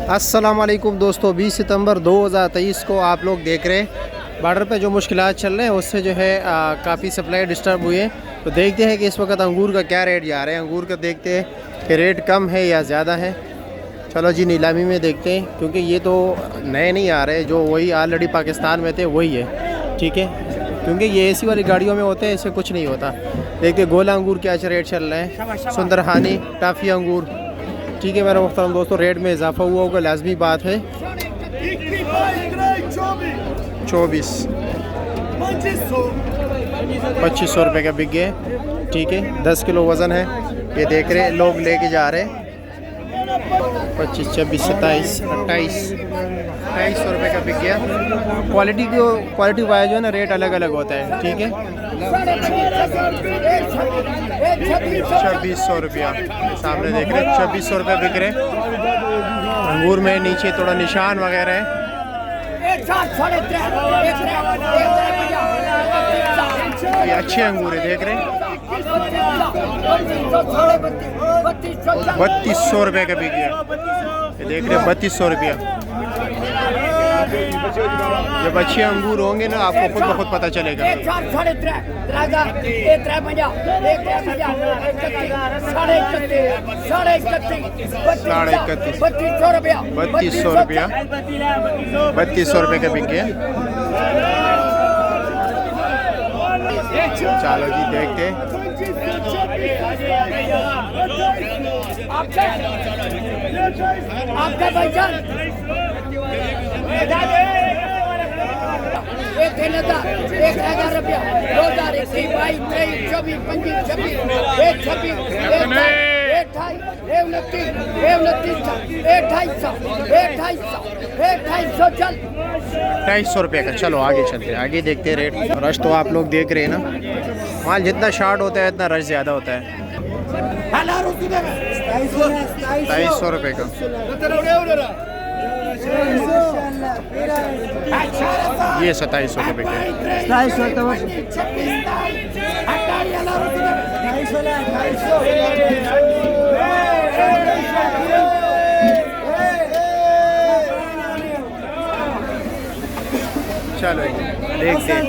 अस्सलाम वालेकुम दोस्तों, 20 सितंबर 2023 को आप लोग देख रहे हैं बॉर्डर पे जो मुश्किलात चल रहे हैं उससे जो है काफ़ी सप्लाई डिस्टर्ब हुई है। तो देखते हैं कि इस वक्त अंगूर का क्या रेट जा रहा है। अंगूर का देखते हैं कि रेट कम है या ज़्यादा है। चलो जी नीलामी में देखते हैं, क्योंकि ये तो नए नहीं आ रहे, जो वही ऑलरेडी पाकिस्तान में थे वही है। ठीक है, क्योंकि ये एसी वाली गाड़ियों में होते हैं, इससे कुछ नहीं होता। देखते गोला अंगूर क्या रेट चल रहा है, सुंदरहानी, टाफ़ी अंगूर। ठीक है मेरा मुहतरम दोस्तों, रेट में इजाफा हुआ होगा, लाजमी बात है। 24 2500 रुपये का बिक गया। ठीक है, 10 किलो वज़न है। ये देख रहे लोग लेके जा रहे हैं। 25, 26, 27, 28, 2800 रुपये का बिक गया। क्वालिटी वाइज जो है ना रेट अलग अलग होता है। ठीक है, 2600 रुपया सामने देख रहे हैं, 2600 रुपये बिक रहे। अंगूर में नीचे थोड़ा निशान वगैरह है। ये अच्छे अंगूर है, देख रहे हैं। 3200 रुपये का बिक गया। ये देख रहे हैं 3200 रुपया। जब अच्छे अंगूर होंगे ना आपको खुद ब खुद पता चलेगा। 3200 रुपया, 3200 रुपये का बिक गया। चलो जी देखते हैं। आपका भाईजान 1000 रुपया, 2000, 21, 22, 24, 25, 26, ₹250 रुपये का। चलो आगे चलते हैं, आगे देखते हैं रेट। रश तो आप लोग देख रहे हैं ना, माल जितना शार्ट होता है इतना रश ज़्यादा होता है। 250 रुपये का। ये 2700 का बिक चलो देखते हैं।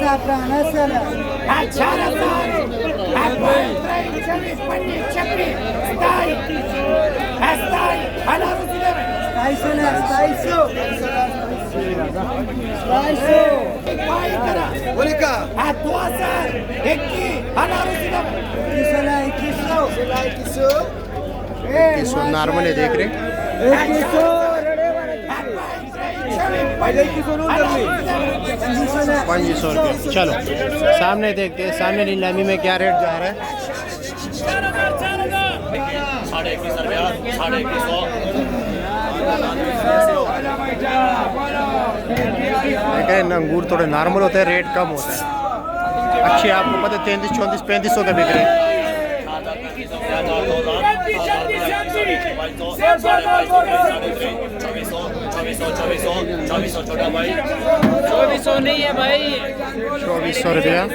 नॉर्मल है, देख रहे 2500 रुपये। चलो सामने देखते हैं, सामने नीलामी में क्या रेट जा रहा है। 21,500 अंगूर थोड़े नॉर्मल होते हैं, रेट कम होता है। अच्छे आपको पता है 33, 34, 3500 का बिक रहे हैं। 2400 नहीं है भाई, 2400 रुपया।